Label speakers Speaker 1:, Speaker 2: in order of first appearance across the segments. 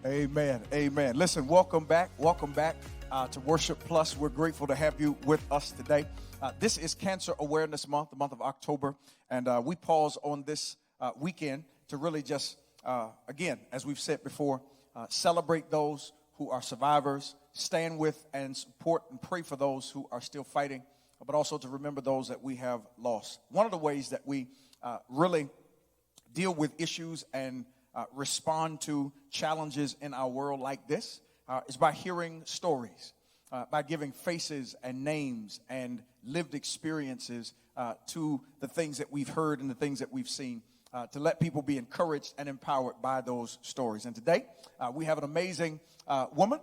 Speaker 1: Amen. Amen. Listen, welcome back. Welcome back to Worship Plus. We're grateful to have you with us today. This is Cancer Awareness Month, the month of October, and we pause on this weekend to really just, again, as we've said before, celebrate those who are survivors, stand with and support and pray for those who are still fighting, but also to remember those that we have lost. One of the ways that we really deal with issues and respond to challenges in our world like this is by hearing stories, by giving faces and names and lived experiences to the things that we've heard and the things that we've seen, to let people be encouraged and empowered by those stories. And today, we have an amazing woman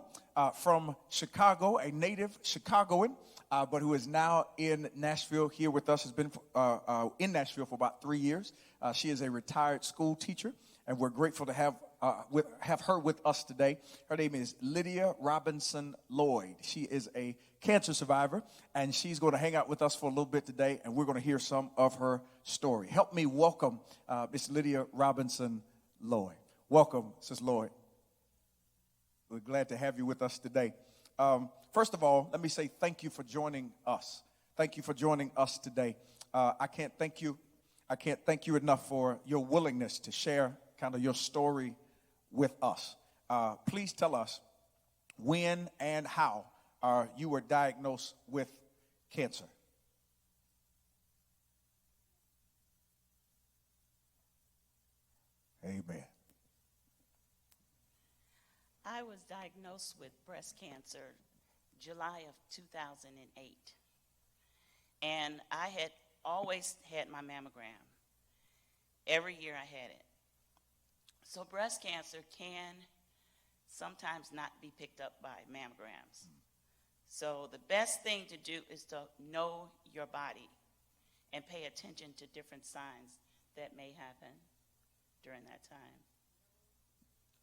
Speaker 1: from Chicago, a native Chicagoan, but who is now in Nashville here with us, has been in Nashville for about 3 years. She is a retired school teacher, and we're grateful to have her with us today. Her name is Lydia Robinson Lloyd. She is a cancer survivor, and she's going to hang out with us for a little bit today, and we're going to hear some of her story. Help me welcome Miss Lydia Robinson Lloyd. Welcome, Sis Lloyd. We're glad to have you with us today. First of all, let me say thank you for joining us. Thank you for joining us today. I can't thank you enough for your willingness to share kind of your story with us. Please tell us when and how you were diagnosed with cancer. Amen.
Speaker 2: I was diagnosed with breast cancer July of 2008. And I had always had my mammogram. Every year I had it. So breast cancer can sometimes not be picked up by mammograms. So the best thing to do is to know your body and pay attention to different signs that may happen during that time.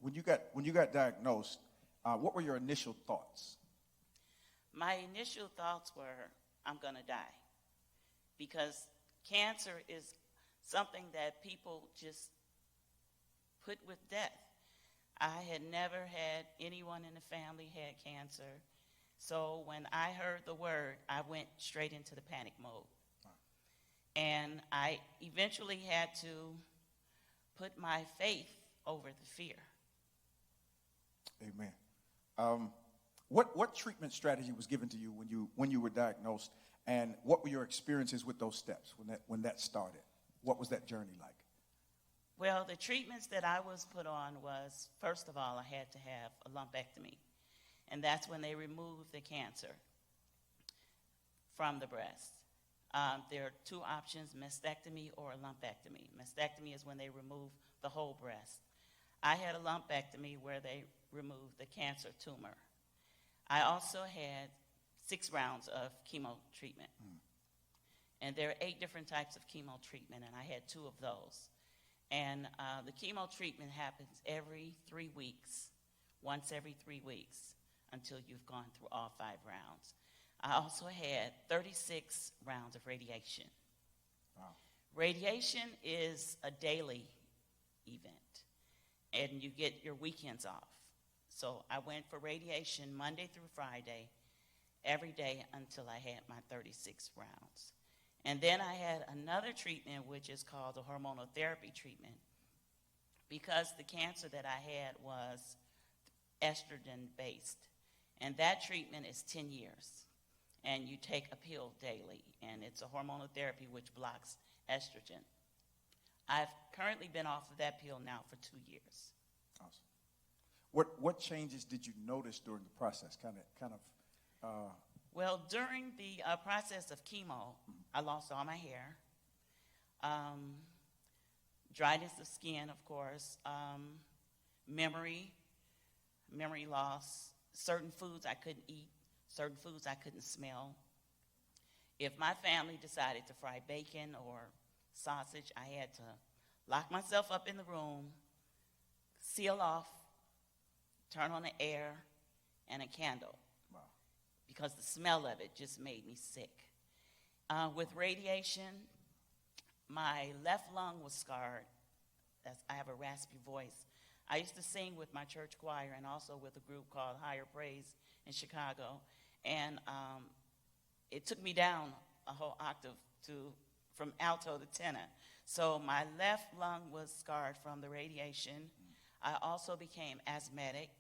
Speaker 1: When you got diagnosed, what were your initial thoughts?
Speaker 2: My initial thoughts were, I'm going to die. Because cancer is something that people just put with death. I had never had anyone in the family had cancer. So when I heard the word, I went straight into the panic mode. And I eventually had to put my faith over the fear.
Speaker 1: Amen. What treatment strategy was given to you when you were diagnosed, and what were your experiences with those steps when that started? What was that journey like?
Speaker 2: Well, the treatments that I was put on was, first of all, I had to have a lumpectomy, and that's when they removed the cancer from the breast. There are two options, mastectomy or a lumpectomy. Mastectomy is when they remove the whole breast. I had a lumpectomy where they removed the cancer tumor. I also had 6 rounds of chemo treatment. And there are 8 different types of chemo treatment, and I had 2 of those. And the chemo treatment happens every 3 weeks, once every 3 weeks, until you've gone through all 5 rounds. I also had 36 rounds of radiation.
Speaker 1: Wow.
Speaker 2: Radiation is a daily event, and you get your weekends off. So I went for radiation Monday through Friday, every day until I had my 36 rounds. And then I had another treatment, which is called the hormonal therapy treatment, because the cancer that I had was estrogen-based. And that treatment is 10 years. And you take a pill daily, and it's a hormonal therapy which blocks estrogen. I've currently been off of that pill now for 2 years.
Speaker 1: Awesome. What changes did you notice during the process?
Speaker 2: Well, during the process of chemo, I lost all my hair, dryness of skin, of course, memory loss, certain foods I couldn't eat, certain foods I couldn't smell. If my family decided to fry bacon or sausage, I had to lock myself up in the room, seal off, turn on the air and a candle.
Speaker 1: Wow.
Speaker 2: Because the smell of it just made me sick. With radiation, my left lung was scarred. I have a raspy voice. I used to sing with my church choir and also with a group called Higher Praise in Chicago. And it took me down a whole octave from alto to tenor. So my left lung was scarred from the radiation. I also became asthmatic,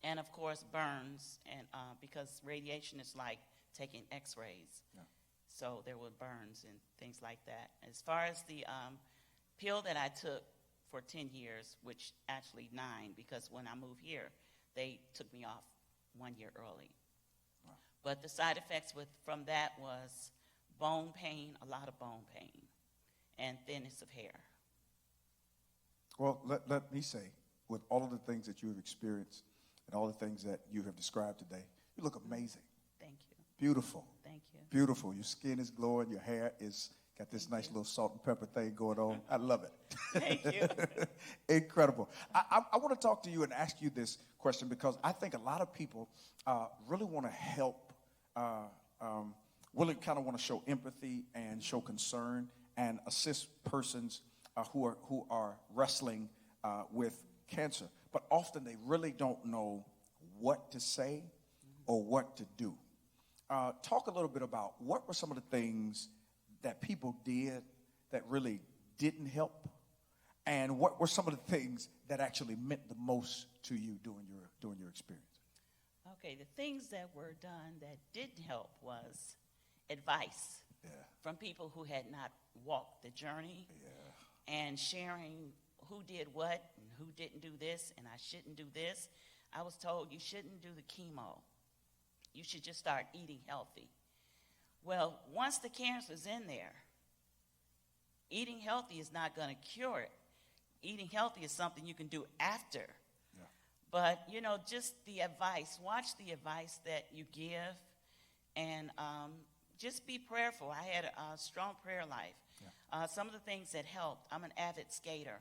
Speaker 2: and of course burns, and because radiation is like taking X-rays.
Speaker 1: Yeah.
Speaker 2: So there were burns and things like that. As far as the pill that I took for 10 years, which actually 9, because when I moved here, they took me off 1 year early.
Speaker 1: Wow.
Speaker 2: But the side effects from that was bone pain, a lot of bone pain, and thinness of hair.
Speaker 1: Well, let me say, with all of the things that you have experienced and all the things that you have described today, you look amazing.
Speaker 2: Thank you.
Speaker 1: Beautiful.
Speaker 2: Thank you.
Speaker 1: Beautiful. Your skin is glowing. Your hair is got this nice little salt and pepper thing going on. I love it.
Speaker 2: Thank you.
Speaker 1: Incredible. I want to talk to you and ask you this question because I think a lot of people really want to help, really kind of want to show empathy and show concern and assist persons who are wrestling with cancer. But often they really don't know what to say or what to do. Talk a little bit about what were some of the things that people did that really didn't help, and what were some of the things that actually meant the most to you during your experience?
Speaker 2: Okay, the things that were done that didn't help was advice from people who had not walked the journey and sharing who did what and who didn't do this and I shouldn't do this. I was told you shouldn't do the chemo. You should just start eating healthy. Well, once the cancer's in there, eating healthy is not going to cure it. Eating healthy is something you can do after.
Speaker 1: Yeah.
Speaker 2: But, just the advice, watch the advice that you give, and just be prayerful. I had a strong prayer life. Yeah. Some of the things that helped, I'm an avid skater,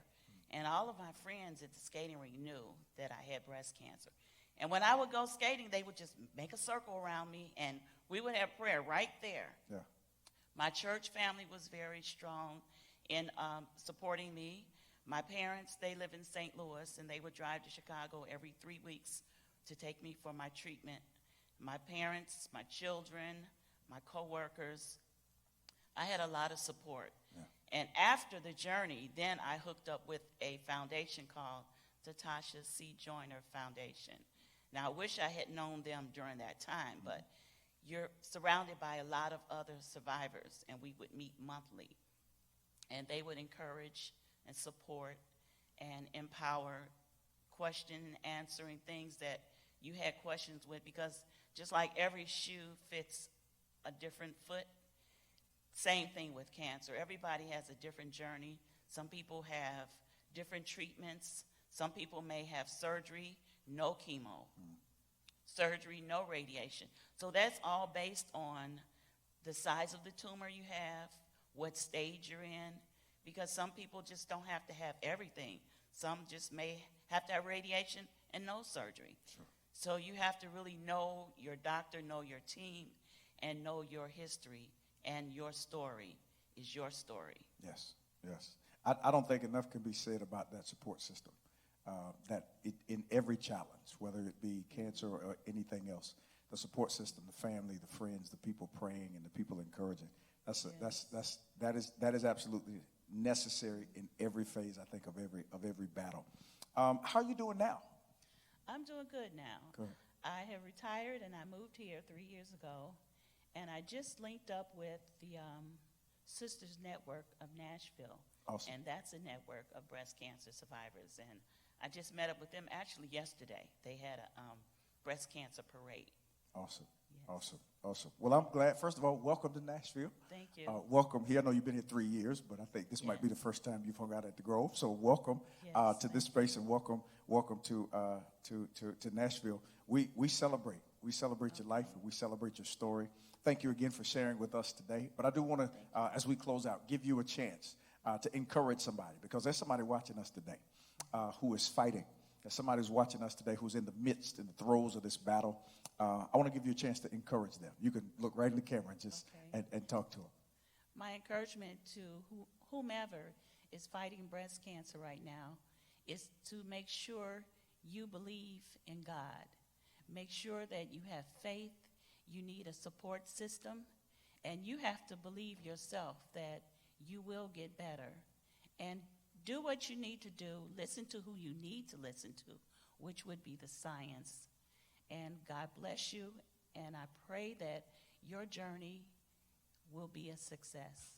Speaker 2: and all of my friends at the skating rink knew that I had breast cancer. And when I would go skating, they would just make a circle around me, and we would have prayer right there.
Speaker 1: Yeah.
Speaker 2: My church family was very strong in supporting me. My parents, they live in St. Louis, and they would drive to Chicago every 3 weeks to take me for my treatment. My parents, my children, my coworkers, I had a lot of support. Yeah. And after the journey, then I hooked up with a foundation called Tatasha C. Joyner Foundation. Now, I wish I had known them during that time, but you're surrounded by a lot of other survivors, and we would meet monthly. And they would encourage and support and empower, question and answering things that you had questions with, because just like every shoe fits a different foot, same thing with cancer. Everybody has a different journey. Some people have different treatments. Some people may have surgery, no chemo. Surgery, no radiation. So that's all based on the size of the tumor you have, what stage you're in, because some people just don't have to have everything. Some just may have to have radiation and no surgery.
Speaker 1: Sure.
Speaker 2: So you have to really know your doctor, know your team, and know your history, and your story is your story.
Speaker 1: Yes, yes. I don't think enough can be said about that support system. In every challenge, whether it be cancer or anything else, the support system, the family, the friends, the people praying, and the people encouraging, that is absolutely necessary in every phase, I think, of every battle. How are you doing now?
Speaker 2: I'm doing good now.
Speaker 1: Good.
Speaker 2: I have retired, and I moved here 3 years ago, and I just linked up with the Sisters Network of Nashville.
Speaker 1: Awesome.
Speaker 2: And that's a network of breast cancer survivors. And I just met up with them actually yesterday. They had a breast cancer parade.
Speaker 1: Awesome.
Speaker 2: Yes.
Speaker 1: Awesome. Well, I'm glad. First of all, welcome to Nashville.
Speaker 2: Thank you.
Speaker 1: Welcome here. I know you've been here 3 years, but I think this might be the first time you've hung out at the Grove. So welcome to this space, and welcome to Nashville. We celebrate. We celebrate your life, and we celebrate your story. Thank you again for sharing with us today. But I do want to, as we close out, give you a chance to encourage somebody, because there's somebody watching us today who is fighting. There's somebody who's watching us today who's in the midst, in the throes of this battle. I want to give you a chance to encourage them. You can look right in the camera and just and talk to them.
Speaker 2: My encouragement to whomever is fighting breast cancer right now is to make sure you believe in God. Make sure that you have faith. You need a support system. And you have to believe yourself that you will get better. And do what you need to do. Listen to who you need to listen to, which would be the science. And God bless you. And I pray that your journey will be a success.